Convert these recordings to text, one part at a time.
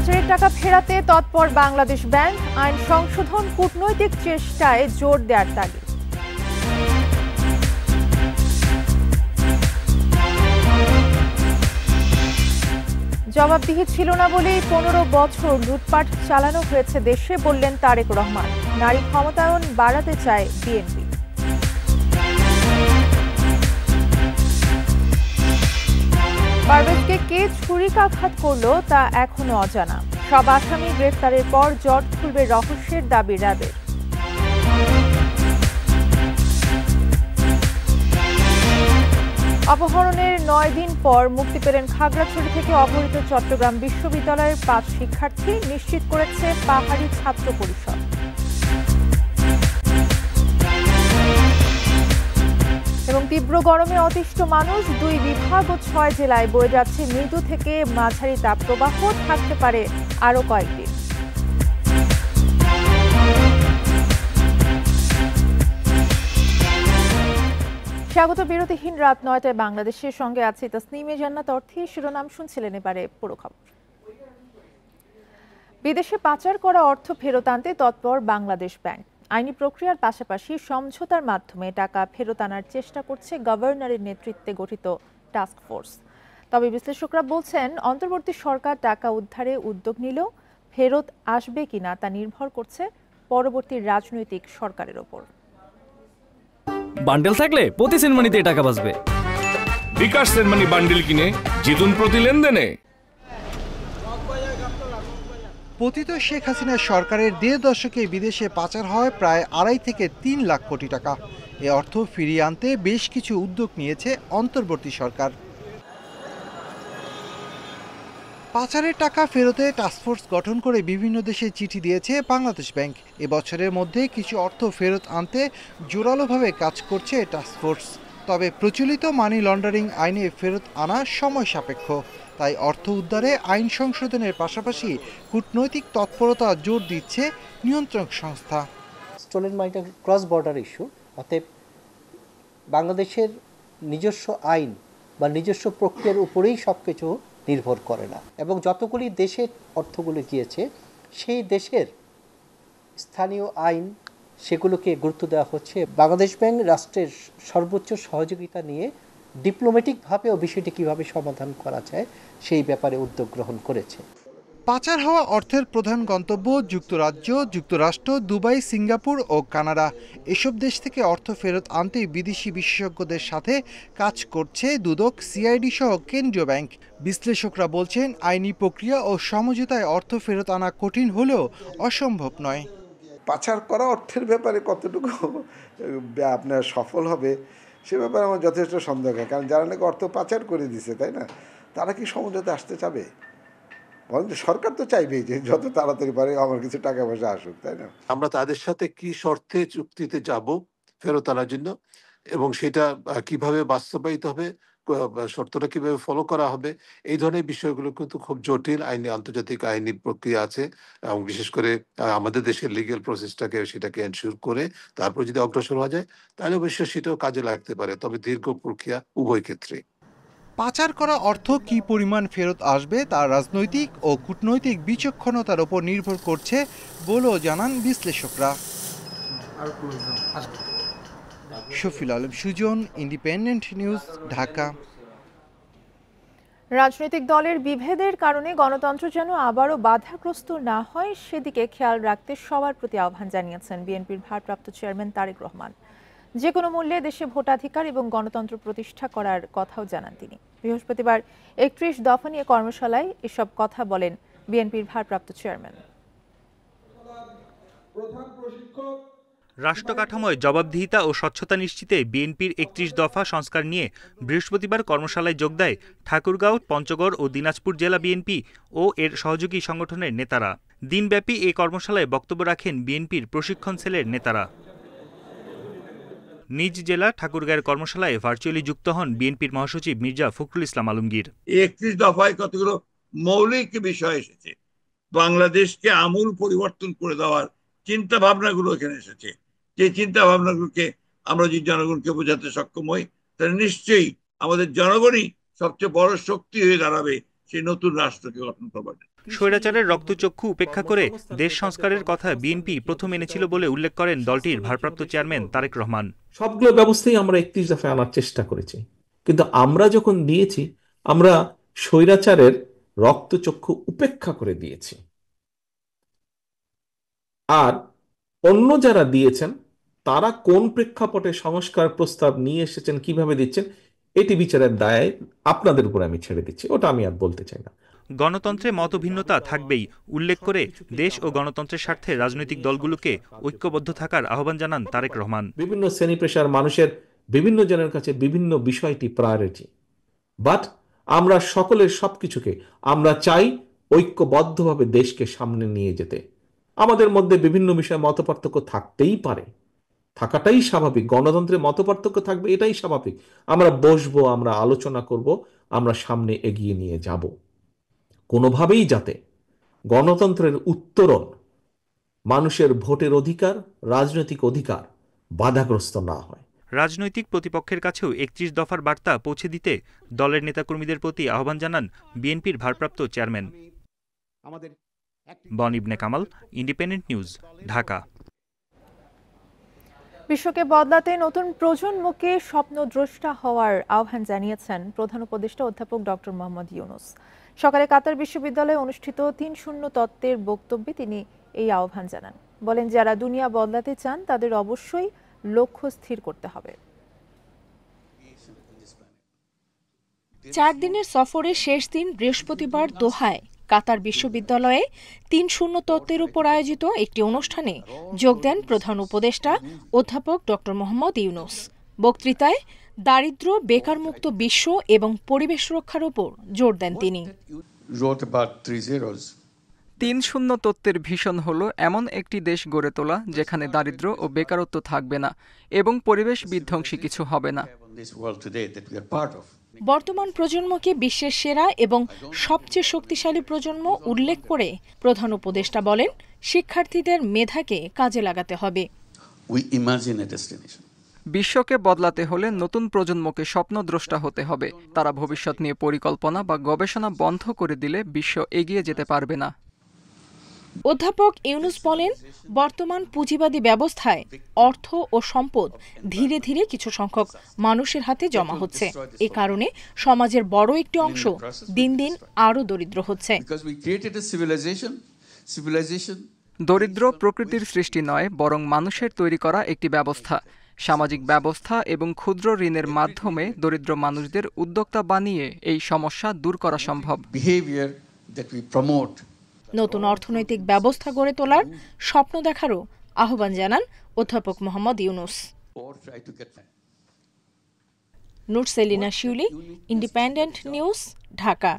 পাচারের টাকা ফেরাতে তৎপর বাংলাদেশ ব্যাংক, আইন সংশোধন কূটনৈতিক চেষ্টায় জোর দেওয়ার তাগিদ। জবাবদিহি ছিল না বলেই 15 বছর লুটপাট চালানো হয়েছে দেশে, বললেন তারেক রহমান। নারী ক্ষমতায়ন বাড়াতে চায় বিএনপি। পারভেজকে কে ছুরিকাঘাত করলো তা এখনো অজানা। সব আসামি গ্রেফতারের পর জট খুলবে রহস্যের দাবি র্যাবের। অপহরণের 9 দিন পর মুক্তি পেলেন খাগড়াছড়ি থেকে অপহৃত চট্টগ্রাম বিশ্ববিদ্যালয়ের 5 শিক্ষার্থী, নিশ্চিত করেছে পাহাড়ি ছাত্র পরিষদ। এবং তীব্র গরমে অতিষ্ঠ মানুষ, 2 বিভাগ ও 6 জেলায় বয়ে যাচ্ছে মৃদু থেকে মাঝারি তাপপ্রবাহ, থাকতে পারে আরও কয়েকদিন। স্বাগত বিরতিহীন রাত 9টায় বাংলাদেশের সঙ্গে আছে তাসনিমে জান্নাত অর্থী। শিরোনাম শুনছিলেন, এবারে পুরো খবর। বিদেশে পাচার করা অর্থ ফেরত আনতে তৎপর বাংলাদেশ ব্যাংক। আইনি প্রক্রিয়ার পাশাপাশি সমঝোতার মাধ্যমে টাকা ফেরত আনার চেষ্টা করছে গভর্নরের নেতৃত্বে গঠিত টাস্ক ফোর্স। তবে বিশ্লেষকরা বলছেন, অন্তর্বর্তী সরকার টাকা উদ্ধারে উদ্যোগ নিলেও ফেরত আসবে কিনা তা নির্ভর করছে পরবর্তী রাজনৈতিক সরকারের ওপর। বান্ডেল থাকলে প্রতি সেনমানিতে টাকা বাঁচবে। বিকাশ সেনমানি বান্ডেল কিনে জিতুন প্রতি লেনদেনে। পতিত শেখ হাসিনা সরকারের 1.5 দশকে বিদেশে পাচার হয় প্রায় 2.5 থেকে 3 লাখ কোটি টাকা। এ অর্থ ফিরিয়ে আনতে বেশ কিছু উদ্যোগ নিয়েছে অন্তর্বর্তী সরকার। পাচারের টাকা ফেরতে টাস্কফোর্স গঠন করে বিভিন্ন দেশে চিঠি দিয়েছে বাংলাদেশ ব্যাংক। এবছরের মধ্যে কিছু অর্থ ফেরত আনতে জোরালোভাবে কাজ করছে টাস্কফোর্স। তবে প্রচলিত মানি লন্ডারিং আইনে ফেরত আনা সময় সাপেক্ষ। তাই অর্থ উদ্ধারে আইন সংশোধনের পাশাপাশি কূটনৈতিক তৎপরতা জোর দিচ্ছে নিয়ন্ত্রক সংস্থা। স্টোলেন মানিটা ক্রস বর্ডার ইস্যু, অতএব বাংলাদেশের নিজস্ব আইন বা নিজস্ব প্রক্রিয়ার উপরেই সব কিছু নির্ভর করে না, এবং যতগুলি দেশের অর্থগুলো গিয়েছে সেই দেশের স্থানীয় আইন সেগুলোকে গুরুত্ব দেওয়া হচ্ছে। বাংলাদেশ ব্যাংক রাষ্ট্রের সর্বোচ্চ সহযোগিতা নিয়ে ডিপ্লোম্যাটিকভাবেও বিষয়টি কীভাবে সমাধান করা যায় সেই ব্যাপারে উদ্যোগ গ্রহণ করেছে। পাচার হওয়া অর্থের প্রধান গন্তব্য যুক্তরাজ্য, যুক্তরাষ্ট্র, দুবাই, সিঙ্গাপুর ও কানাডা। এসব দেশ থেকে অর্থ ফেরত আনতে বিদেশি বিশেষজ্ঞদের সাথে কাজ করছে দুদক, সিআইডি সহ কেন্দ্রীয় ব্যাংক। বিশ্লেষকরা বলছেন, আইনি প্রক্রিয়া ও সমঝোতায় অর্থ ফেরত আনা কঠিন হলেও অসম্ভব নয়। পাচার করা অর্থের ব্যাপারে কতটুকু আপনার সফল হবে সে ব্যাপারে আমার যথেষ্ট সন্দেহ হয়। কারণ যারা নাকি অর্থ পাচার করে দিছে, তাই না, তারা কি সমঝোতা আসতে চাবে? বরং সরকার তো চাইবেই যে যত তাড়াতাড়ি পারে আমার কিছু টাকা পয়সা আসুক, তাই না? আমরা তাদের সাথে কি শর্তে চুক্তিতে যাব ফেরত আনার জন্য, এবং সেটা কিভাবে বাস্তবায়িত হবে, শর্তটা কিভাবে ফলো করা হবে, এই ধরনের বিষয়গুলো কিন্তু খুব জটিল আইনি আন্তর্জাতিক আইনি প্রক্রিয়া আছে, এবং বিশেষ করে আমাদের দেশের লিগ্যাল প্রসেসটাকে সেটাকে এনশিওর করে তারপর যদি অগ্রসর হওয়া যায় তাহলে অবশ্যই সেটাও কাজে লাগতে পারে, তবে দীর্ঘ প্রক্রিয়া উভয় ক্ষেত্রে। পাচার করা অর্থ কি পরিমাণ ফেরত আসবে তা রাজনৈতিক ও কূটনৈতিক বিচক্ষণতার উপর নির্ভর করছে বলেও জানান বিশ্লেষকরা। Shafil Alam Sujan, independent news, Dhaka. রাজনৈতিক দলের বিভেদের কারণে গণতন্ত্র যেন আবারও বাধাগ্রস্ত না হয় সেদিকে খেয়াল রাখতে সবার প্রতি আহ্বান জানিয়েছেন বিএনপির ভারপ্রাপ্ত চেয়ারম্যান তারেক রহমান। যে কোনো মূল্যে দেশে ভোটাধিকার এবং গণতন্ত্র প্রতিষ্ঠা করার কথাও জানান তিনি। বৃহস্পতিবার 31 দফা নিয়ে কর্মশালায় এসব কথা বলেন বিএনপির ভারপ্রাপ্ত চেয়ারম্যান। রাষ্ট্র কাঠামোয় জবাবদিহিতা ও স্বচ্ছতা নিশ্চিতে বিএনপির 31 দফা সংস্কার নিয়ে বৃহস্পতিবার কর্মশালায় যোগ দেয় ঠাকুরগাঁও, পঞ্চগড় ও দিনাজপুর জেলা বিএনপি ও এর সহযোগী সংগঠনের নেতারা। দিনব্যাপী এই কর্মশালায় বক্তব্য রাখেন বিএনপির প্রশিক্ষণ সেলের নেতারা। নিজ জেলা ঠাকুরগাঁয়ের কর্মশালায় ভার্চুয়ালি যুক্ত হন বিএনপির মহাসচিব মির্জা ফখরুল ইসলাম আলমগীর। 31 দফায় কতগুলো মৌলিক বিষয় এসেছে, বাংলাদেশকে আমূল পরিবর্তন করে দেওয়ার চিন্তা ভাবনাগুলো এখানে এসেছে। যে চিন্তা ভাবনাগুলোকে আমরা যদি জনগণকে বোঝাতে সক্ষম হই তাহলে নিশ্চয়ই আমাদের জনগণই সবচেয়ে বড় শক্তি হয়ে দাঁড়াবে সেই নতুন রাষ্ট্রকে গঠন করবার। স্বৈরাচারের রক্তচক্ষু উপেক্ষা করে দেশ সংস্কারের কথা বিএনপি প্রথম এনেছিল বলে উল্লেখ করেন দলটির ভারপ্রাপ্ত চেয়ারম্যান তারেক রহমান। সবগুলো ব্যবস্থাই আমরা 31 দফায় আনার চেষ্টা করেছি, কিন্তু আমরা যখন দিয়েছি আমরা স্বৈরাচারের রক্তচক্ষু উপেক্ষা করে দিয়েছি। আর অন্য যারা দিয়েছেন তারা কোন প্রেক্ষাপটে সংস্কার প্রস্তাব নিয়ে এসেছেন, কিভাবে দিচ্ছেন, এটি বিচারের দায় আপনাদের উপর আমি ছেড়ে দিচ্ছি, ওটা আমি আর বলতে চাই না। গণতন্ত্রে মতভিন্নতা থাকবেই উল্লেখ করে দেশ ও গণতন্ত্রের স্বার্থে রাজনৈতিক দলগুলোকে ঐক্যবদ্ধ থাকার আহ্বান জানান তারেক রহমান। বিভিন্ন শ্রেণী পেশার মানুষের বিভিন্ন জনের কাছে বিভিন্ন বিষয়টি প্রায়োরিটি, বাট আমরা সকলের সবকিছুকে আমরা চাই ঐক্যবদ্ধভাবে দেশকে সামনে নিয়ে যেতে। আমাদের মধ্যে বিভিন্ন বিষয়ে মতপার্থক্য থাকতেই পারে, থাকাটাই স্বাভাবিক, গণতন্ত্রে মতপার্থক্য থাকবে, এটাই স্বাভাবিক। আমরা বসবো, আমরা আলোচনা করব, আমরা সামনে এগিয়ে নিয়ে যাব। কোনোভাবেই যাতে গণতন্ত্রের উত্তরণ, মানুষের ভোটের অধিকার, রাজনৈতিক অধিকার বাধাগ্রস্ত না হয়। রাজনৈতিক প্রতিপক্ষের কাছেও 31 দফার বার্তা পৌঁছে দিতে দলের নেতাকর্মীদের প্রতি আহ্বান জানান বিএনপির ভারপ্রাপ্ত চেয়ারম্যান। বন ইবনে কামাল, ইন্ডিপেন্ডেন্ট নিউজ, ঢাকা। বিশ্বকে বদলাতে নতুন প্রজন্মকে স্বপ্নদ্রষ্টা হওয়ার আহ্বান জানিয়েছেন প্রধান উপদেষ্টা অধ্যাপক ডক্টর মোহাম্মদ ইউনূস। সকালে কাতার বিশ্ববিদ্যালয়ে অনুষ্ঠিত ৩-০ তত্ত্বের বক্তব্যে তিনি এই আহ্বান জানান। বলেন, যারা দুনিয়া বদলাতে চান তাদের অবশ্যই লক্ষ্য স্থির করতে হবে। 4 দিনের সফরে শেষ দিন বৃহস্পতিবার দোহায় কাতার বিশ্ববিদ্যালয়ে ৩-০ তত্ত্বের উপর আয়োজিত একটি অনুষ্ঠানে যোগ দেন প্রধান উপদেষ্টা অধ্যাপক ডক্টর মোহাম্মদ ইউনূস। বক্তৃতায় দারিদ্র, বেকারমুক্ত বিশ্ব এবং পরিবেশ রক্ষার উপর জোর দেন তিনি। ৩-০ তত্ত্বের ভিশন হলো এমন একটি দেশ গড়ে তোলা যেখানে দারিদ্র ও বেকারত্ব থাকবে না এবং পরিবেশ বিধ্বংসী কিছু হবে না। বর্তমান প্রজন্মকে বিশ্বের সেরা এবং সবচেয়ে শক্তিশালী প্রজন্ম উল্লেখ করে প্রধান উপদেষ্টা বলেন, শিক্ষার্থীদের মেধাকে কাজে লাগাতে হবে। বিশ্বকে বদলাতে হলে নতুন প্রজন্মকে স্বপ্নদ্রষ্টা হতে হবে। তারা ভবিষ্যৎ নিয়ে পরিকল্পনা বা গবেষণা বন্ধ করে দিলে বিশ্ব এগিয়ে যেতে পারবে না। অধ্যাপক ইউনূস বলেন, বর্তমান পুঁজিবাদী ব্যবস্থায় অর্থ ও সম্পদ ধীরে ধীরে কিছু সংখ্যক মানুষের হাতে জমা হচ্ছে। এ কারণে সমাজের বড় একটি অংশ দিন দিন আরও দরিদ্র হচ্ছে। দরিদ্র প্রকৃতির সৃষ্টি নয়, বরং মানুষের তৈরি করা একটি ব্যবস্থা। সামাজিক ব্যবস্থা এবং ক্ষুদ্র ঋণের মাধ্যমে দরিদ্র মানুষদের উদ্যোক্তা বানিয়ে এই সমস্যা দূর করা সম্ভব। নতুন অর্থনৈতিক ব্যবস্থা গড়ে তোলার স্বপ্ন দেখারও আহ্বান জানান অধ্যাপক মোহাম্মদ ইউনূস। নুরসেলিনা শিউলি, ইন্ডিপেন্ডেন্ট নিউজ, ঢাকা।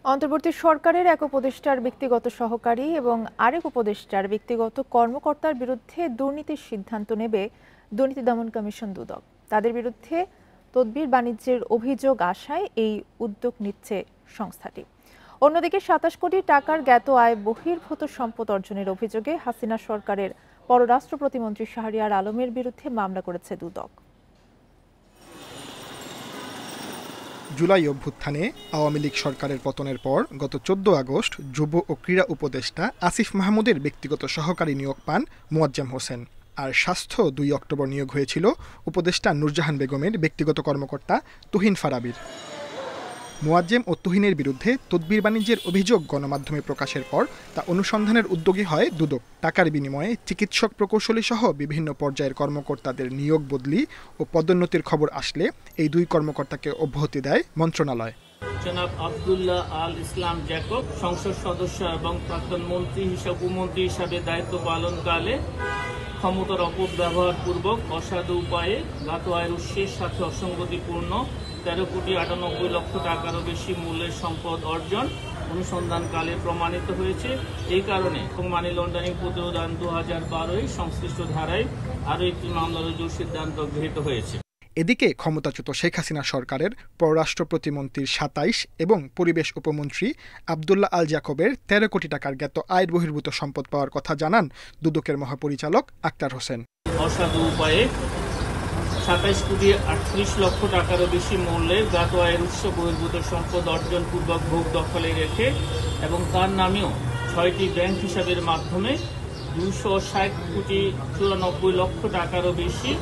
অন্তর্বর্তী সরকারের এক উপদেষ্টার ব্যক্তিগত সহকারী এবং আরেক উপদেষ্টার ব্যক্তিগত কর্মকর্তার বিরুদ্ধে দুর্নীতির সিদ্ধান্ত নেবে দুর্নীতি দমন কমিশন দুদক। তাদের বিরুদ্ধে তদবির বাণিজ্যের অভিযোগ আসায় এই উদ্যোগ নিচ্ছে সংস্থাটি। অন্যদিকে ২৭ কোটি টাকার জ্ঞাত আয় বহির্ভূত সম্পদ অর্জনের অভিযোগে হাসিনা সরকারের পররাষ্ট্র প্রতিমন্ত্রী শাহরিয়ার আলমের বিরুদ্ধে মামলা করেছে দুদক। জুলাই অভ্যুত্থানে আওয়ামী লীগ সরকারের পতনের পর গত ১৪ আগস্ট যুব ও ক্রীড়া উপদেষ্টা আসিফ মাহমুদের ব্যক্তিগত সহকারী নিয়োগ পান মোয়াজ্জেম হোসেন। আর স্বাস্থ্য ২ অক্টোবর নিয়োগ হয়েছিল উপদেষ্টা নূরজাহান বেগমের ব্যক্তিগত কর্মকর্তা তুহিন ফারাবির। মোয়াজ্জেম ও তুহিনের বিরুদ্ধে তদবির বাণিজ্যের অভিযোগ গণমাধ্যমে প্রকাশের পর তা অনুসন্ধানের উদ্যোগী হয় দুদক। টাকার বিনিময়ে চিকিৎসক, প্রকৌশলী সহ বিভিন্ন পর্যায়ের কর্মকর্তাদের নিয়োগ, বদলি ও পদোন্নতির খবর আসলে এই 2 কর্মকর্তাকে অব্যাহতি দেয় মন্ত্রণালয়। জনাব আব্দুল্লাহ আল ইসলাম জ্যাকব সংসদ সদস্য এবং প্রাক্তন মন্ত্রী হিসাবে উপমন্ত্রী হিসাবে দায়িত্ব পালনকালে ক্ষমতার অপব্যবহার পূর্বক অসাধু উপায়ে জ্ঞাত আয়ের উৎসের সাথে অসঙ্গতিপূর্ণ ১৩,৯৮,০০,০০০ টাকারও বেশি মূল্যের সম্পদ অর্জন অনুসন্ধানকালে প্রমাণিত হয়েছে। এই কারণে মানি লন্ডারিং প্রতিরোধ আইন ২০১২ সংশ্লিষ্ট ধারায় আরও একটি মামলা রুজুর সিদ্ধান্ত গৃহীত হয়েছে। এদিকে ক্ষমতাচ্যুত শেখ হাসিনা সরকারের পররাষ্ট্র প্রতিমন্ত্রীর ২৭ এবং পরিবেশ উপমন্ত্রী আব্দুল্লাহ আল জাকবের ১৩ কোটি টাকার জ্ঞাত আয় বহির্ভূত সম্পদ পাওয়ার কথা জানান দুদকের মহাপরিচালক আক্তার হোসেন। অসাধু উপায়ে 27 কোটি 38 লক্ষ টাকারও বেশি মূল্যের জ্ঞাত আয়ের উৎস বহির্ভূত সম্পদ অর্জন পূর্বক ভোগ দখলে রেখে এবং তার নামেও 6টি ব্যাংক হিসাবের মাধ্যমে 260 কোটি 94 লক্ষ টাকারও বেশি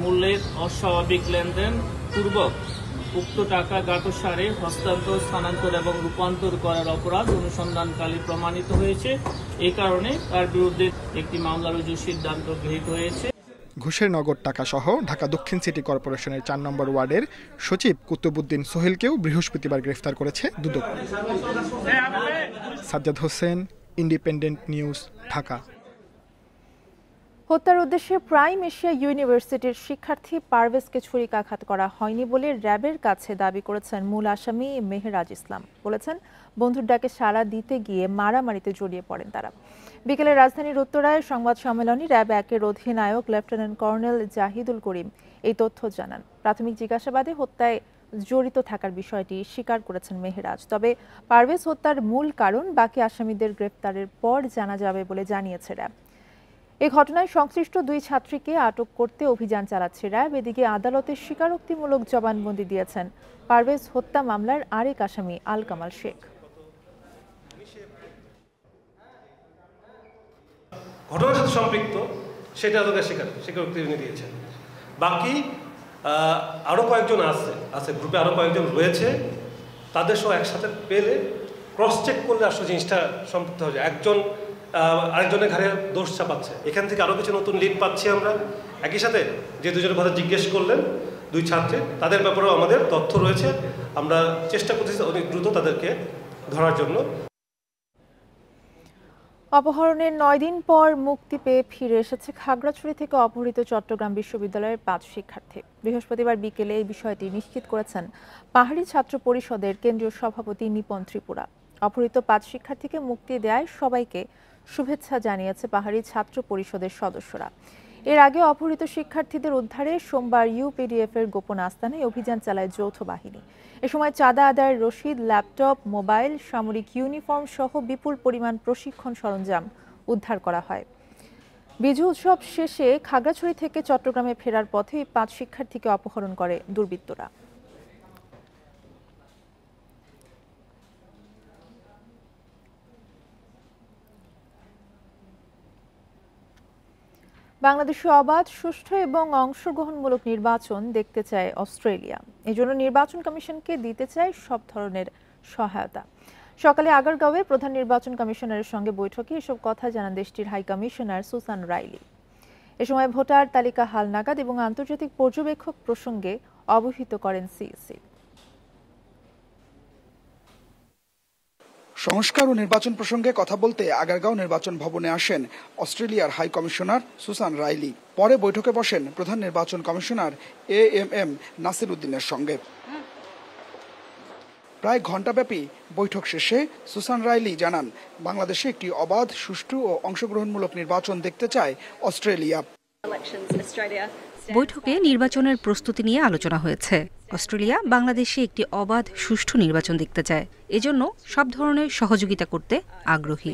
মূল্যের অস্বাভাবিক লেনদেন পূর্বক উক্ত টাকা জ্ঞাতসারে হস্তান্তর, স্থানান্তর এবং রূপান্তর করার অপরাধ অনুসন্ধানকালে প্রমাণিত হয়েছে। এই কারণে তার বিরুদ্ধে একটি মামলা রুজুর সিদ্ধান্ত গৃহীত হয়েছে। ঘুষের নগদ টাকা সহ ঢাকা দক্ষিণ সিটি কর্পোরেশনের 4 নম্বর ওয়ার্ডের সচিব কুতুবুদ্দিন সোহেলকেও বৃহস্পতিবার গ্রেফতার করেছে দুদক। Sajjad Hossain, independent news, Dhaka. হত্যার উদ্দেশ্যে প্রাইম এশিয়া ইউনিভার্সিটির শিক্ষার্থী পারভেজকে ছুরিকাঘাত করা হয়নি বলে র্যাবের কাছে দাবি করেছেন মূল আসামি মেহেরাজ ইসলাম। বলেছেন, বন্ধুর ডাকে সাড়া দিতে গিয়ে মারামারিতে জড়িয়ে পড়েন তারা। বিকেলে রাজধানীর উত্তরায় সংবাদ সম্মেলনে র্যাব 1-এর অধিনায়ক লেফটেন্যান্ট কর্নেল জাহিদুল করিম এই তথ্য জানান। প্রাথমিক জিজ্ঞাসাবাদে হত্যায় জড়িত থাকার বিষয়টি স্বীকার করেছেন মেহেরাজ। তবে পারভেজ হত্যার মূল কারণ বাকি আসামিদের গ্রেপ্তারের পর জানা যাবে বলে জানিয়েছে র্যাব। এই ঘটনায় সংশ্লিষ্ট 2 ছাত্রীকে আটক করতে অভিযান চালাচ্ছে র্যাব। এদিকে আদালতে স্বীকারোক্তিমূলক জবানবন্দি দিয়েছেন পারভেজ হত্যা মামলার আরেক আসামি আল কামাল শেখ। ঘটনার সাথে সম্পৃক্ত সেটা স্বীকারোক্তি দিয়েছেন। বাকি আরও কয়েকজন আছে গ্রুপে আরও কয়েকজন রয়েছে, তাদের সহ একসাথে পেলে ক্রস চেক করলে আসলে জিনিসটা সম্পৃক্ত হয়ে যায়। একজন আরেকজনের ঘাড়ে দোষ চাপাচ্ছে, এখান থেকে আরও কিছু নতুন লিড পাচ্ছি আমরা। একই সাথে যে দুজনের কথা জিজ্ঞেস করলেন 2 ছাত্রী, তাদের ব্যাপারেও আমাদের তথ্য রয়েছে। আমরা চেষ্টা করতেছি অনেক দ্রুত তাদেরকে ধরার জন্য। অপহরণের 9 দিন পর মুক্তি পেয়ে ফিরে এসেছে খাগড়াছড়ি থেকে অপহৃত চট্টগ্রাম বিশ্ববিদ্যালয়ের 5 শিক্ষার্থী। বৃহস্পতিবার বিকেলে এই বিষয়টি নিশ্চিত করেছেন পাহাড়ি ছাত্র পরিষদের কেন্দ্রীয় সভাপতি নিপন ত্রিপুরা। অপহৃত 5 শিক্ষার্থীকে মুক্তি দেওয়ায় সবাইকে শুভেচ্ছা জানিয়েছে পাহাড়ি ছাত্র পরিষদের সদস্যরা। এর আগে অপহৃত শিক্ষার্থীদের উদ্ধারে সোমবার ইউপিডিএফ-এর গোপন আস্তানায় অভিযান চালায় যৌথ বাহিনী। এ সময় চাঁদা আদায়ের রসিদ, ল্যাপটপ, মোবাইল, সামরিক ইউনিফর্ম সহ বিপুল পরিমাণ প্রশিক্ষণ সরঞ্জাম উদ্ধার করা হয়। বিজু উৎসব শেষে খাগড়াছড়ি থেকে চট্টগ্রামে ফেরার পথে 5 শিক্ষার্থীকে অপহরণ করে দুর্বৃত্তরা। বাংলাদেশে অবাধ, সুষ্ঠু এবং অংশগ্রহণমূলক নির্বাচন দেখতে চায় অস্ট্রেলিয়া। এজন্য নির্বাচন কমিশনকে দিতে চায় সব ধরনের সহায়তা। সকালে আগারগাঁওয়ে প্রধান নির্বাচন কমিশনারের সঙ্গে বৈঠকে এসব কথা জানান দেশটির হাই কমিশনার সুসান রাইলি। এ সময় ভোটার তালিকা হালনাগাদ এবং আন্তর্জাতিক পর্যবেক্ষক প্রসঙ্গে অবহিত করেন সিইসি। সংস্কার ও নির্বাচন প্রসঙ্গে কথা বলতে আগারগাঁও নির্বাচন ভবনে আসেন অস্ট্রেলিয়ার হাই কমিশনার সুসান রাইলি। পরে বৈঠকে বসেন প্রধান নির্বাচন কমিশনার AMM নাসির উদ্দিনের সঙ্গে। প্রায় ঘণ্টাব্যাপী বৈঠক শেষে সুসান রাইলি জানান, বাংলাদেশে একটি অবাধ, সুষ্ঠু ও অংশগ্রহণমূলক নির্বাচন দেখতে চায় অস্ট্রেলিয়া। বৈঠকে নির্বাচনের প্রস্তুতি নিয়ে আলোচনা হয়েছে। অস্ট্রেলিয়া বাংলাদেশে একটি অবাধ, সুষ্ঠু নির্বাচন দেখতে চায়, এজন্য সব ধরনের সহযোগিতা করতে আগ্রহী।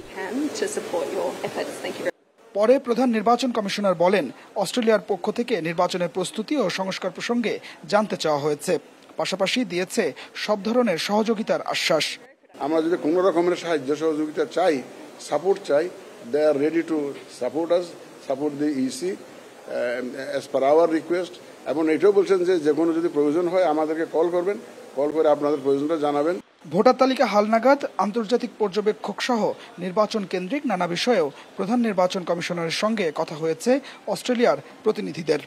পরে প্রধান নির্বাচন কমিশনার বলেন, অস্ট্রেলিয়ার পক্ষ থেকে নির্বাচনের প্রস্তুতি ও সংস্কার প্রসঙ্গে জানতে চাওয়া হয়েছে, পাশাপাশি দিয়েছে সব ধরনের সহযোগিতার আশ্বাস। আমরা যদি কোনো রকমের সাহায্য সহযোগিতা চাই, সাপোর্ট চাই, they are ready to support us, support the EC as per our request. এবং এটাও বলছেন যে কোনো যদি প্রয়োজন হয় আমাদেরকে কল করবেন, কল করে আপনাদের প্রয়োজনটা জানাবেন। ভোটার তালিকা হালনাগাদ, আন্তর্জাতিক পর্যবেক্ষক সহ নির্বাচন কেন্দ্রিক নানা বিষয়েও প্রধান নির্বাচন কমিশনারের সঙ্গে কথা হয়েছে অস্ট্রেলিয়ার প্রতিনিধিদের।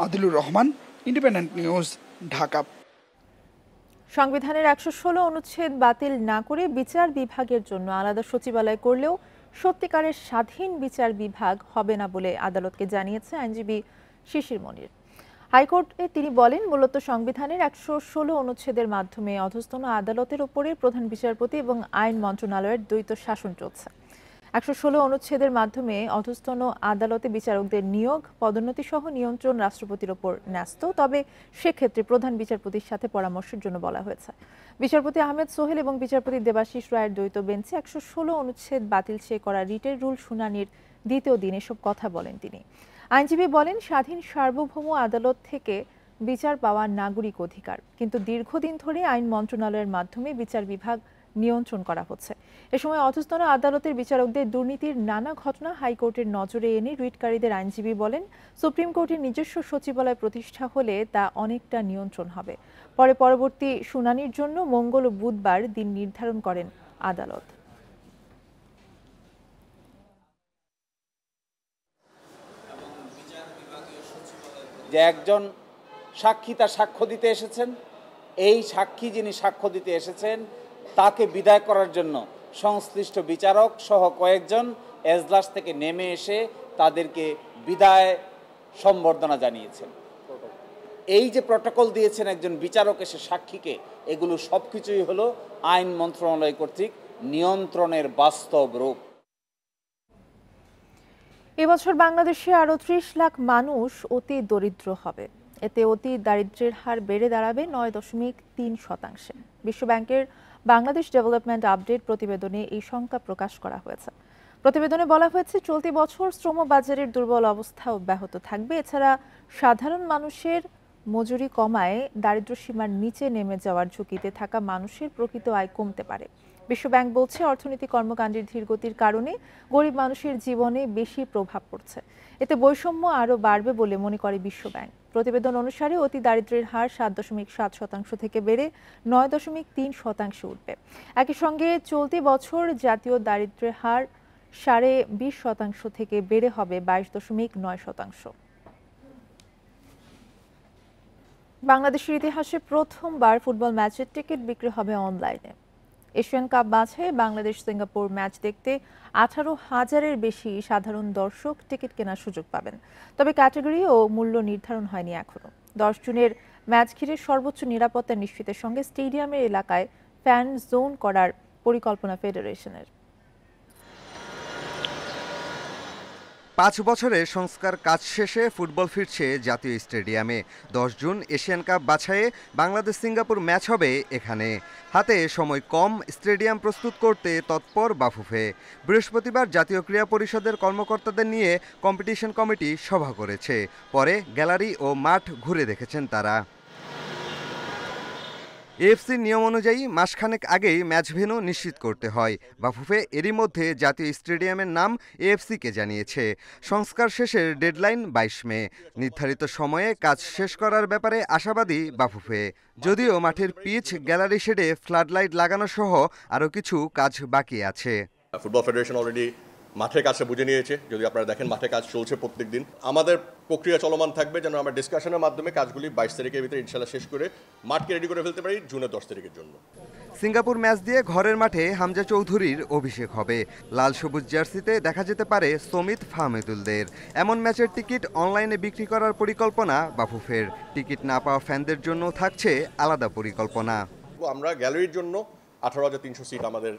Adilur Rahman, independent news, Dhaka. সংবিধানের 116 অনুচ্ছেদ বাতিল না করে বিচার বিভাগের জন্য আলাদা সচিবালয় করলেও সত্যিকারের স্বাধীন বিচার বিভাগ হবে না বলে আদালতকে জানিয়েছে আইনজীবী শিশির মনির। হাইকোর্টে তিনি বলেন, মূলত সংবিধানের 116 অনুচ্ছেদের মাধ্যমে অধস্তন আদালতের উপরে প্রধান বিচারপতি এবং আইন মন্ত্রণালয়ের দ্বৈত শাসন চলছে। 116 অনুচ্ছেদের মাধ্যমে অধস্তন আদালতে বিচারকদের নিয়োগ, পদোন্নতি সহ নিয়ন্ত্রণ রাষ্ট্রপতির ওপর ন্যস্ত। তবে সেক্ষেত্রে প্রধান বিচারপতির সাথে পরামর্শের জন্য বলা হয়েছে। বিচারপতি আহমেদ সোহেল এবং বিচারপতি দেবাশিস রায়ের দ্বৈত বেঞ্চে 116 অনুচ্ছেদ বাতিল চেয়ে করা রিটের রুল শুনানির দ্বিতীয় দিন এসব কথা বলেন তিনি। আইনজীবী বলেন, স্বাধীন সার্বভৌম আদালত থেকে বিচার পাওয়া নাগরিক অধিকার, কিন্তু দীর্ঘদিন ধরে আইন মন্ত্রণালয়ের মাধ্যমে বিচার বিভাগ নিয়ন্ত্রণ করা হচ্ছে। এ সময় অধস্তন আদালতের বিচারকদের দুর্নীতির নানা ঘটনা হাইকোর্টের নজরে এনে রিটকারীদের আইনজীবী বলেন, সুপ্রিম কোর্টের নিজস্ব সচিবালয় প্রতিষ্ঠা হলে তা অনেকটা নিয়ন্ত্রণ হবে। পরে পরবর্তী শুনানির জন্য মঙ্গল ও বুধবার দিন নির্ধারণ করেন আদালত। যে একজন সাক্ষী তার সাক্ষ্য দিতে এসেছেন, এই সাক্ষী যিনি সাক্ষ্য দিতে এসেছেন তাকে বিদায় করার জন্য সংশ্লিষ্ট বিচারক সহ কয়েকজন এজলাস থেকে নেমে এসে তাদেরকে বিদায় সম্বর্ধনা জানিয়েছেন। এই যে প্রটোকল দিয়েছেন একজন বিচারক এসে সাক্ষীকে, এগুলো সব কিছুই হলো আইন মন্ত্রণালয় কর্তৃক নিয়ন্ত্রণের বাস্তব রূপ। এবছর বাংলাদেশে আরও ৩০ লাখ মানুষ অতি দরিদ্র হবে। এতে অতি দারিদ্র্যের হার বেড়ে দাঁড়াবে ৯.৩%। বিশ্বব্যাংকের বাংলাদেশ ডেভেলপমেন্ট আপডেট প্রতিবেদনে এই সংখ্যা প্রকাশ করা হয়েছে। প্রতিবেদনে বলা হয়েছে, চলতি বছর শ্রম বাজারের দুর্বল অবস্থা অব্যাহত থাকবে। এছাড়া সাধারণ মানুষের মজুরি কমায় দারিদ্র্যসীমার নিচে নেমে যাওয়ার ঝুঁকিতে থাকা মানুষের প্রকৃত আয় কমতে পারে। বিশ্বব্যাংক বলছে, অর্থনৈতিক কর্মকাণ্ডের ধীরগতির কারণে গরিব মানুষের জীবনে বেশি প্রভাব পড়ছে। এতে বৈষম্য আরও বাড়বে বলে মনে করে বিশ্বব্যাংক। প্রতিবেদন অনুসারে অতি দারিদ্র্যের হার ৭.৭% থেকে বেড়ে ৯.৩% উঠবে। একই সঙ্গে চলতি বছর জাতীয় দারিদ্র্যের হার ২.৫% থেকে বেড়ে হবে ২২.৯%। বাংলাদেশের ইতিহাসে প্রথমবার ফুটবল ম্যাচের টিকিট বিক্রি হবে অনলাইনে। এশিয়ান কাপ বাছাই বাংলাদেশ সিঙ্গাপুর ম্যাচ দেখতে ১৮,০০০-এর বেশি সাধারণ দর্শক টিকিট কেনার সুযোগ পাবেন। তবে ক্যাটাগরি ও মূল্য নির্ধারণ হয়নি এখনো। ১০ জুনের ম্যাচ ঘিরে সর্বোচ্চ নিরাপত্তা নিশ্চিতের সঙ্গে স্টেডিয়ামের এলাকায় ফ্যান জোন করার পরিকল্পনা ফেডারেশনের। ৫ বছরের সংস্কার কাজ শেষে ফুটবল ফিরছে জাতীয় স্টেডিয়ামে। ১০ জুন এশিয়ান কাপ বাছাইয়ে বাংলাদেশ সিঙ্গাপুর ম্যাচ হবে এখানে। হাতে সময় কম, স্টেডিয়াম প্রস্তুত করতে তৎপর বাফুফে। বৃহস্পতিবার জাতীয় ক্রীড়া পরিষদের কর্মকর্তাদের নিয়ে কম্পিটিশন কমিটি সভা করেছে। পরে গ্যালারি ও মাঠ ঘুরে দেখেছেন তারা। এএফসির নিয়ম অনুযায়ী মাসখানেক আগেই ম্যাচ ভেন্যু নিশ্চিত করতে হয়। বাফুফে এরই মধ্যে জাতীয় স্টেডিয়ামের নাম এএফসিকে জানিয়েছে। সংস্কার শেষের ডেডলাইন ২২ মে। নির্ধারিত সময়ে কাজ শেষ করার ব্যাপারে আশাবাদী বাফুফে। যদিও মাঠের পিচ, গ্যালারি শেডে ফ্লাড লাইট লাগানো সহ আরও কিছু কাজ বাকি আছে। ফুটবল ফেডারেশন অলরেডি মাঠের কাজটা বুঝে নিয়েছে। যদি আপনারা দেখেন মাঠের কাজ চলছে প্রত্যেক দিন। আমাদের প্রক্রিয়া চলমান থাকবে যেন আমরা ডিসকাশনের মাধ্যমে কাজগুলি ২২ তারিখের ভিতরে ইনশাল্লাহ শেষ করে মাঠকে রেডি করে ফেলতে পারি জুনের ১০ তারিখের জন্য। সিঙ্গাপুর ম্যাচ দিয়ে ঘরের মাঠে হামজা চৌধুরীর অভিষেক হবে। লাল সবুজ জার্সিতে দেখা যেতে পারে সমিত ফাহমেদুলদের। এমন ম্যাচের টিকিট অনলাইনে বিক্রি করার পরিকল্পনা বাফুফের। টিকিট না পাওয়া ফ্যানদের জন্য থাকছে আলাদা পরিকল্পনা। আমরা গ্যালারির জন্য ১৮,৩০০ সিট আমাদের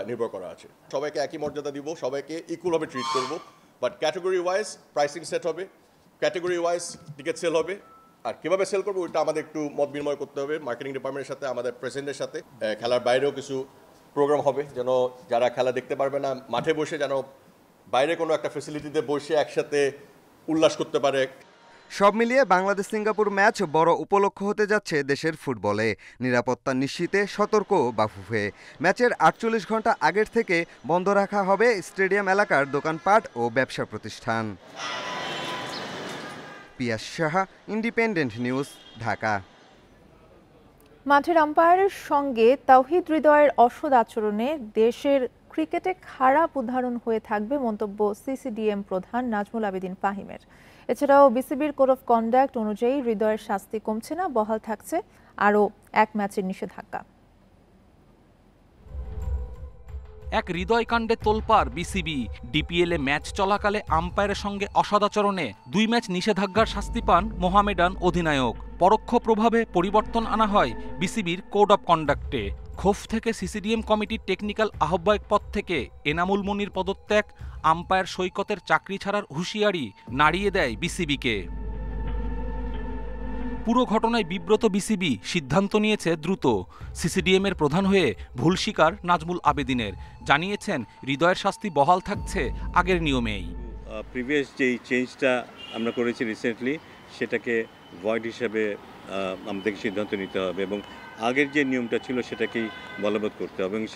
নির্ভর করা আছে। সবাইকে একই মর্যাদা দিব, সবাইকে ইকুয়ালভাবে ট্রিট করব। But category wise pricing set হবে, ক্যাটাগরি ওয়াইজ টিকিট সেল হবে। আর কীভাবে সেল করবো ওইটা আমাদের একটু মত বিনিময় করতে হবে মার্কেটিং ডিপার্টমেন্টের সাথে, আমাদের প্রেসিডেন্টের সাথে। খেলার বাইরেও কিছু প্রোগ্রাম হবে যেন যারা খেলা দেখতে পারবে না মাঠে বসে যেন বাইরে কোনো একটা ফেসিলিটিতে বসে একসাথে উল্লাস করতে পারে। সব মিলিয়ে বাংলাদেশ সিঙ্গাপুর ম্যাচ বড় উপলক্ষ হতে যাচ্ছে দেশের ফুটবলে। নিরাপত্তা নিশ্চিতে সতর্ক বাফুফে। ম্যাচের ৪৮ ঘন্টা আগের থেকে বন্ধ রাখা হবে স্টেডিয়াম এলাকার দোকানপাট ও ব্যবসা প্রতিষ্ঠান। পিয়াস সাহা, ইন্ডিপেন্ডেন্ট নিউজ, ঢাকা। মাঠের আম্পায়ারের সঙ্গে তাওহিদ হৃদয়ের অসৎ আচরণে দেশের ক্রিকেটে খারাপ উদাহরণ হয়ে থাকবে মন্তব্য সিসিডিএম প্রধান নাজমুল আবেদিন ফাহিমের। এছাড়াও বিসিবির কোড অফ কন্ডাক্ট অনুযায়ী হৃদয়ের শাস্তি কমছে না, বহাল থাকছে আরও এক ম্যাচের নিষেধাজ্ঞা। এক হৃদয়কাণ্ডে তোলপাড় বিসিবি। ডিপিএলে ম্যাচ চলাকালে আম্পায়ারের সঙ্গে অসদাচরণে ২ ম্যাচ নিষেধাজ্ঞার শাস্তি পান মোহামেডান অধিনায়ক। পরোক্ষ প্রভাবে পরিবর্তন আনা হয় বিসিবির কোড অফ কন্ডাক্টে। খোফ থেকে সিসিডিএম কমিটির টেকনিক্যাল আহ্বায়ক পদ থেকে এনামুল মনির পদত্যাগ, আম্পায়ার সৈকতের চাকরি ছাড়ার হুঁশিয়ারি নাড়িয়ে দেয় বিসিবিকে। পুরো ঘটনায় বিব্রত বিসিবি সিদ্ধান্ত নিয়েছে দ্রুত। সিসিডিএমের প্রধান হয়ে ভুল স্বীকার নাজমুল আবেদিনের। জানিয়েছেন হৃদয়ের শাস্তি বহাল থাকছে আগের নিয়মেই। প্রিভিয়াস যেই চেঞ্জটা আমরা করেছি রিসেন্টলি সেটাকে ভয়েড হিসাবে আমাদেরকে সিদ্ধান্ত নিতে হবে এবং আগের যে নিয়মটা ছিল সেটাকেই বলবৎ করতে হবে এবং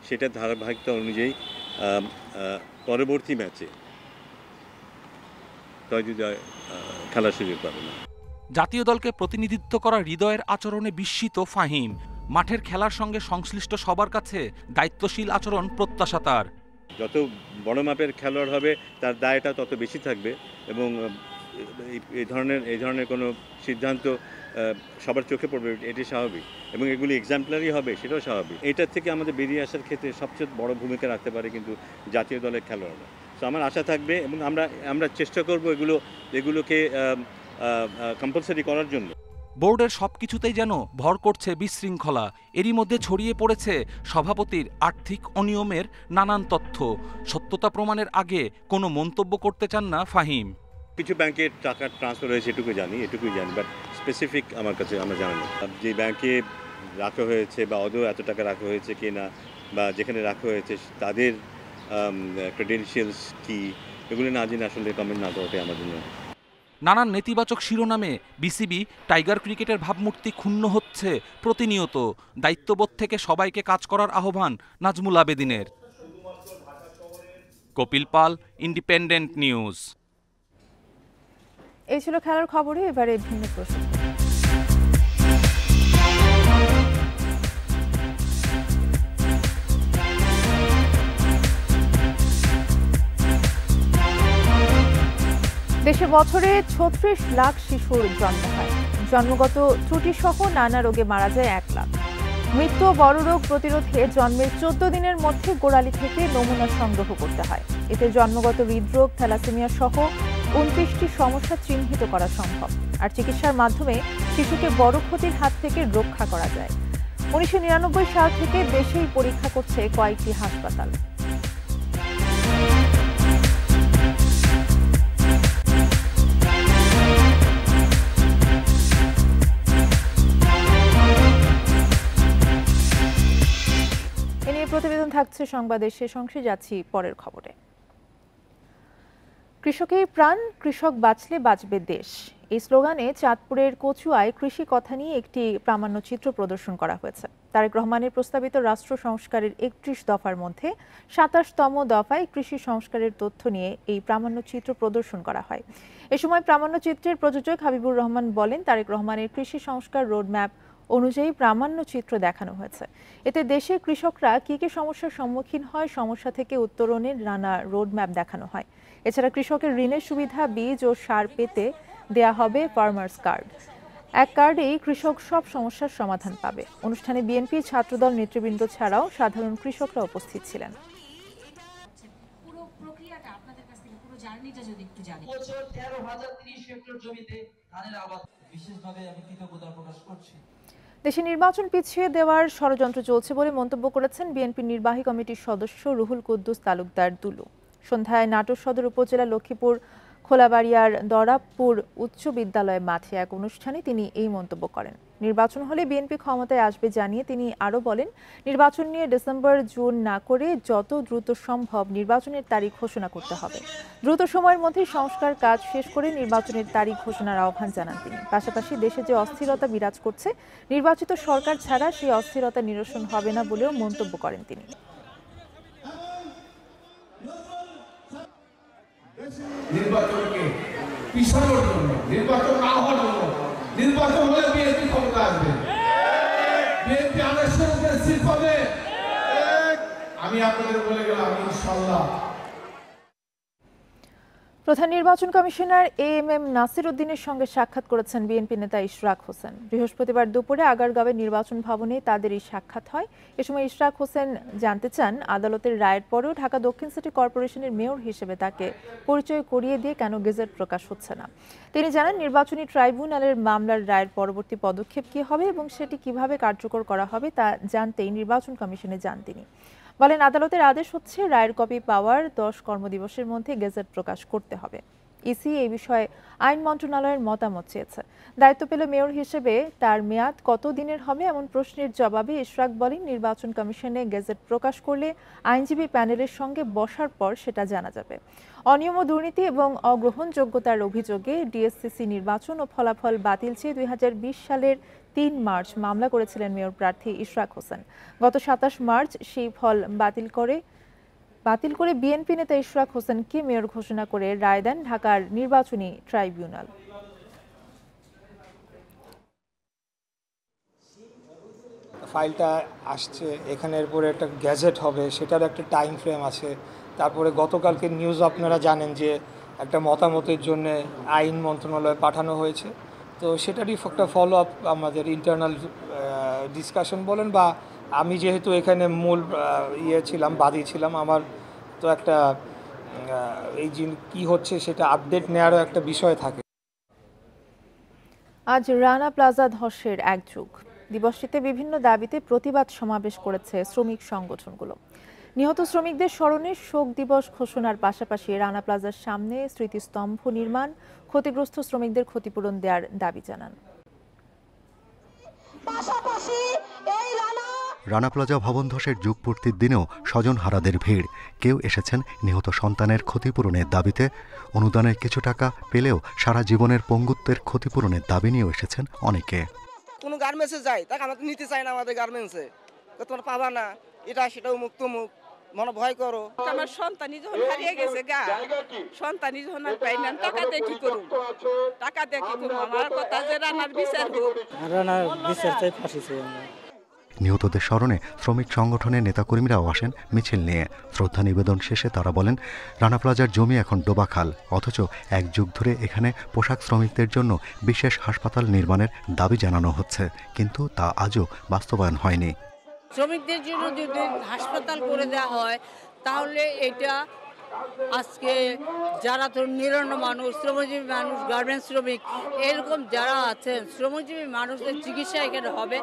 সেটা ধারাবাহিকতা অনুযায়ী পরবর্তী ম্যাচে খেলার সুযোগ পাবে না। জাতীয় দলকে প্রতিনিধিত্ব করা হৃদয়ের আচরণে বিস্মিত ফাহিম। মাঠের খেলার সঙ্গে সংশ্লিষ্ট সবার কাছে দায়িত্বশীল আচরণ প্রত্যাশা তার। যত বড় মাপের খেলোয়াড় হবে তার দায়টা তত বেশি থাকবে এবং এই ধরনের কোনো সিদ্ধান্ত সবার চোখে পড়বে, এটি স্বাভাবিক এবং এগুলি এক্সাম্পলারি হবে, সেটাও স্বাভাবিক। এটার থেকে আমাদের বেরিয়ে আসার ক্ষেত্রে সবচেয়ে বড় ভূমিকা রাখতে পারে কিন্তু জাতীয় দলের খেলোয়াড়রা। তো আমার আশা থাকবে এবং আমরা চেষ্টা করব এগুলোকে কম্পালসারি করার জন্য। বোর্ডের সবকিছুতেই যেন ভর করছে বিশৃঙ্খলা। এরই মধ্যে ছড়িয়ে পড়েছে সভাপতির আর্থিক অনিয়মের নানান তথ্য। সত্যতা প্রমাণের আগে কোনো মন্তব্য করতে চান না ফাহিম। কিছু ব্যাংকে টাকা ট্রান্সফার হয়েছে এটুকুই জানি, বাট স্পেসিফিক আমার কাছে আমরা জানি না যে ব্যাংকে রাখা হয়েছে বা আদৌ এত টাকা রাখা হয়েছে কি না, বা যেখানে রাখা হয়েছে তাদের ক্রেডেনশিয়ালস কি, এগুলো না জেনে আসলে কমেন্ট না করাটাই আমার জন্য। নানান নেতিবাচক শিরোনামে বিসিবি টাইগার ক্রিকেটের ভাবমূর্তি ক্ষুণ্ণ হচ্ছে প্রতিনিয়ত। দায়িত্ববোধ থেকে সবাইকে কাজ করার আহ্বান নাজমুল আবেদিনের। কপিল পাল, ইন্ডিপেন্ডেন্ট নিউজ। এই ছিল খেলার খবরে, এবারে ভিন্ন প্রসঙ্গ। দেশে বছরে ৩৬ লাখ শিশুর জন্ম হয়। জন্মগত ত্রুটি সহ নানা রোগে মারা যায় ১ লাখ। মৃত্যু ও বড় রোগ প্রতিরোধে জন্মের ১৪ দিনের মধ্যে গোড়ালি থেকে নমুনা সংগ্রহ করতে হয়। এতে জন্মগত হৃদরোগ, থ্যালাসেমিয়া সহ ২৯টি সমস্যা চিহ্নিত করা সম্ভব। আর চিকিৎসার মাধ্যমে শিশুকে বড় ক্ষতির হাত থেকে রক্ষা করা যায়। ১৯৯৯ সাল থেকে দেশেই পরীক্ষা করছে কয়েকটি হাসপাতাল। প্রতিবেদন থাকছে সংবাদের শেষ অংশে, যাচ্ছি পরের খবরে। কৃষকেই প্রাণ, কৃষক বাঁচলে বাঁচবে দেশ, এই স্লোগানে চাঁদপুরের কচুয়ায় কৃষি কথা নিয়ে একটি প্রামাণ্যচিত্র প্রদর্শন করা হয়েছে। তারেক রহমানের প্রস্তাবিত রাষ্ট্র সংস্কারের ৩১ দফার মধ্যে ২৭তম দফায় কৃষি সংস্কারের তথ্য নিয়ে এই প্রামাণ্যচিত্র প্রদর্শন করা হয়। এ সময় প্রামাণ্যচিত্রের প্রযোজক হাবিবুর রহমান বলেন, তারেক রহমানের কৃষি সংস্কার রোডম্যাপ অনুযায়ী প্রামাণ্যচিত্র দেখানো হয়েছে। এতে দেশে কৃষকরা কি কি সমস্যার সম্মুখীন হয়, সমস্যা থেকে উত্তরণের নানা রোডম্যাপ দেখানো হয়। এছাড়া কৃষকের ঋণের সুবিধা, বীজ ও সার পেতে দেয়া হবে ফার্মার্স কার্ড। এক কার্ডেই কৃষক সব সমস্যার সমাধান পাবে। অনুষ্ঠানে বিএনপি, ছাত্রদল নেতৃবৃন্দ ছাড়াও সাধারণ কৃষকরা উপস্থিত ছিলেন। দেশে নির্বাচন পিছিয়ে দেওয়ার ষড়যন্ত্র চলছে বলে মন্তব্য করেছেন বিএনপির নির্বাহী কমিটির সদস্য রুহুল কুদ্দুস তালুকদার দুলু। সন্ধ্যায় নাটোর সদর উপজেলা লক্ষ্মীপুর খোলাবাড়িয়ার দরাবপুর উচ্চ বিদ্যালয় মাঠে এক অনুষ্ঠানে তিনি এই মন্তব্য করেন। নির্বাচন হলে বিএনপি ক্ষমতায় আসবে জানিয়ে তিনি আরও বলেন, নির্বাচন নিয়ে ডিসেম্বর জুন না করে যত দ্রুত সম্ভব নির্বাচনের তারিখ ঘোষণা করতে হবে। দ্রুত সময়ের মধ্যে সংস্কার কাজ শেষ করে নির্বাচনের তারিখ ঘোষণার আহ্বান জানান তিনি। পাশাপাশি দেশে যে অস্থিরতা বিরাজ করছে, নির্বাচিত সরকার ছাড়া সেই অস্থিরতা নিরসন হবে না বলেও মন্তব্য করেন তিনি। নির্বাচনকে পিছানোর জন্য, নির্বাচন না হওয়ার জন্য, নির্বাচন হলে বিএনপি ক্ষমতা আসবে, বিএনপি আদর্শের শীর্ষ হবে। আমি আপনাদের বলে গেলাম ইনশাআল্লাহ। প্রধান নির্বাচন কমিশনার এএমএম নাসির উদ্দিনের সঙ্গে সাক্ষাৎ করেছেন বিএনপি নেতা ইশরাক হোসেন। বৃহস্পতিবার দুপুরে আগারগাঁওয়ের নির্বাচন ভবনে তাদের এই সাক্ষাৎ হয়। এ সময় ইশরাক হোসেন জানতে চান, আদালতের রায়ের পরেও ঢাকা দক্ষিণ সিটি কর্পোরেশনের মেয়র হিসেবে তাকে পরিচয় করিয়ে দিয়ে কেন গেজেট প্রকাশ হচ্ছে না। তিনি জানান, নির্বাচনী ট্রাইব্যুনালের মামলার রায়ের পরবর্তী পদক্ষেপ কী হবে এবং সেটি কিভাবে কার্যকর করা হবে তা জানতেই নির্বাচন কমিশনে যান তিনি। বলেন, আদালতের আদেশ হচ্ছে রায়ের কপি পাওয়ার 10 কর্মদিবসের মধ্যে গেজেট প্রকাশ করতে হবে। ইসি এই বিষয়ে আইন মন্ত্রণালয়ের মতামত চেয়েছে। দায়িত্ব পেলে মেয়র হিসেবে তার মেয়াদ কত দিনের হবে এমন প্রশ্নের জবাবে ইশরাক বলেন, নির্বাচন কমিশনে গেজেট প্রকাশ করলে আইনজীবী প্যানেলের সঙ্গে বসার পর সেটা জানা যাবে। অনিয়ম ও দুর্নীতি এবং অগ্রহণযোগ্যতার অভিযোগে ডিএসসিসি নির্বাচন ও ফলাফল বাতিল চেয়ে 2020 সালের 3 মার্চ মামলা করেছিলেন মেয়র প্রার্থী ইশরাক হোসেন। গত 27 মার্চ সেই ফল বাতিল করে বিএনপি নেতা ইশরাক হোসেনকে মেয়র ঘোষণা করে রায় দেন ঢাকার নির্বাচনী ট্রাইব্যুনাল। ফাইলটা আসছে, এখানের পরে একটা গ্যাজেট হবে, সেটার একটা টাইম ফ্রেম আছে। তারপরে গতকালকে নিউজ আপনারা জানেন যে একটা মতামতের জন্য আইন মন্ত্রণালয়ে পাঠানো হয়েছে। তো সেটারই একটা ফলো আপ আমাদের ইন্টারনাল ডিসকাশন বলেন, বা আমি যেহেতু এখানে মূল ছিলাম, বাদী ছিলাম, আমার তো একটা এই যে কী হচ্ছে সেটা আপডেট নেওয়ারও একটা বিষয় থাকে। আজ রানা প্লাজা ধসের 1 যুগ দিবসটিতে বিভিন্ন দাবিতে প্রতিবাদ সমাবেশ করেছে শ্রমিক সংগঠনগুলো। নিহত শ্রমিকদের স্মরণে শোক দিবস ঘোষণার পাশাপাশি রানা প্লাজার সামনে স্মৃতিস্তম্ভ নির্মাণ, ক্ষতিগ্রস্ত শ্রমিকদের ক্ষতিপূরণ দেওয়ার দাবি জানান। রানা প্লাজা ভবন ধসের যুগপূর্তির দিনেও স্বজনহারাদের ভিড়। কেউ এসেছেন নিহত সন্তানের ক্ষতিপূরণের দাবিতে, অনুদানের কিছু টাকা পেলেও সারা জীবনের পঙ্গুত্বের ক্ষতিপূরণের দাবি নিয়েও এসেছেন অনেকে। কোনো গার্মেন্টসে যাই, তাকে আমাদের নিতে চায় না, আমাদের গার্মেন্টসে তোমার পাবা না, এটা সেটাও মুখ তমুক, মনে ভয় করো। আমার সন্তানই যখন হারিয়ে গেছে গা, সন্তানই যখন আর পাই না, টাকা দিয়ে কি করুন, টাকা দিয়ে কি করুন? আমার কথা যে রানার বিচার হোক, রানার বিচার চাই, ফাঁসি চাই। নিহতদের স্মরণে শ্রমিক সংগঠনের নেতাকর্মীরাও আসেন মিছিল নিয়ে। শ্রদ্ধা নিবেদন শেষে তারা বলেন, রানা প্লাজার জমি এখন ডোবাখাল, অথচ 1 যুগ ধরে এখানে পোশাক শ্রমিকদের জন্য বিশেষ হাসপাতাল নির্মাণের দাবি জানানো হচ্ছে, কিন্তু তা আজও বাস্তবায়ন হয়নি। শ্রমিকদের জন্য যদি হাসপাতাল করে দেওয়া হয় তাহলে এটা আজকে যারা ধরুন নিরন্ন মানুষ, শ্রমজীবী মানুষ, গার্মেন্টস শ্রমিক, এরকম যারা আছেন শ্রমজীবী মানুষদের চিকিৎসা এখানে হবে,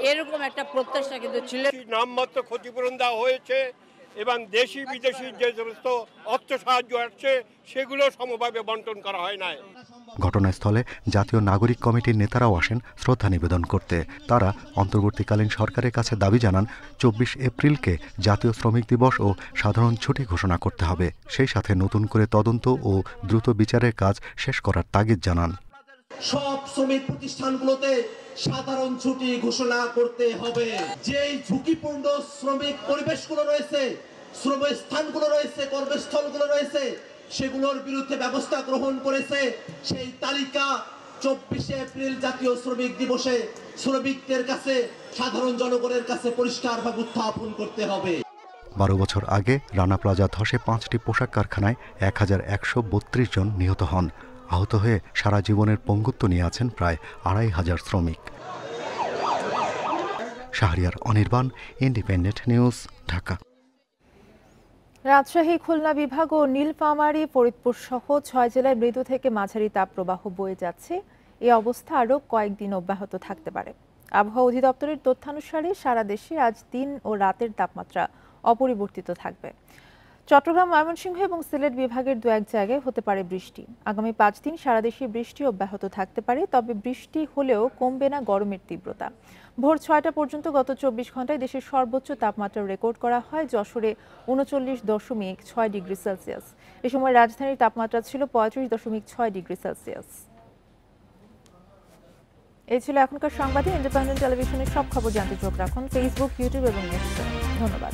এরকম একটা প্রত্যাশা কিন্তু ছিল। নামমাত্র ক্ষতিপূরণ দেওয়া হয়েছে এবং দেশি বিদেশি যে সমস্ত অর্থ সাহায্য আসছে সেগুলো সমভাবে বন্টন করা হয় নাই। ঘটনাস্থলে জাতীয় নাগরিক কমিটির নেতারাও আসেন শ্রদ্ধা নিবেদন করতে। তারা অন্তর্বর্তীকালীন সরকারের কাছে দাবি জানান 24 এপ্রিলকে জাতীয় শ্রমিক দিবস ও সাধারণ ছুটি ঘোষণা করতে হবে। সেই সাথে নতুন করে তদন্ত ও দ্রুত বিচারের কাজ শেষ করার তাগিদ জানান। সব শ্রমিক প্রতিষ্ঠানগুলোতে সাধারণ ছুটি ঘোষণা করতে হবে। যেই ঝুঁকিপূর্ণ শ্রমিক পরিবেশগুলো রয়েছে, শ্রমস্থানগুলো রয়েছে, কর্মস্থলগুলো রয়েছে, সেগুলোর বিরুদ্ধে ব্যবস্থা গ্রহণ করেছে। সেই তালিকা 24 এপ্রিল জাতীয় শ্রমিক দিবসে শ্রমিকদের কাছে, সাধারণ জনগণের কাছে পরিষ্কারভাবে উত্থাপন করতে হবে। 12 বছর আগে রানা প্লাজা ধসে 5টি পোশাক কারখানায় 1132 জন নিহত হন। আহত হয়ে সারা জীবনের পঙ্গুত্ব নিয়ে আছেন প্রায় 2500 শ্রমিক। Shahriar Anirban, independent news, Dhaka. রাজশাহী, খুলনা বিভাগ ও নীলফামারী, ফরিদপুর সহ 6 জেলায় মৃদু থেকে মাঝারি তাপপ্রবাহ বয়ে যাচ্ছে। এই অবস্থা আরও কয়েকদিন অব্যাহত থাকতে পারে। আবহাওয়া অধিদপ্তরের তথ্যানুসারে সারা দেশে আজ দিন ও রাতের তাপমাত্রা অপরিবর্তিত থাকবে। চট্টগ্রাম, ময়মনসিংহ এবং সিলেট বিভাগের 2-1 জায়গায় হতে পারে বৃষ্টি। আগামী 5 দিন সারা দেশে বৃষ্টি অব্যাহত থাকতে পারে, তবে বৃষ্টি হলেও কমবে না গরমের তীব্রতা। ভোর 6টা পর্যন্ত গত 24 ঘন্টায় দেশের সর্বোচ্চ তাপমাত্রা রেকর্ড করা হয় যশোরে 39.6 ডিগ্রি সেলসিয়াস। এ সময় রাজধানীর তাপমাত্রা ছিল 35.6 ডিগ্রি সেলসিয়াস। এই ছিল এখনকার সংবাদে। ইন্ডিপেন্ডেন্ট টেলিভিশনের সব খবর জানতে চোখ রাখুন ফেসবুক, ইউটিউব এবং এক্সে। ধন্যবাদ।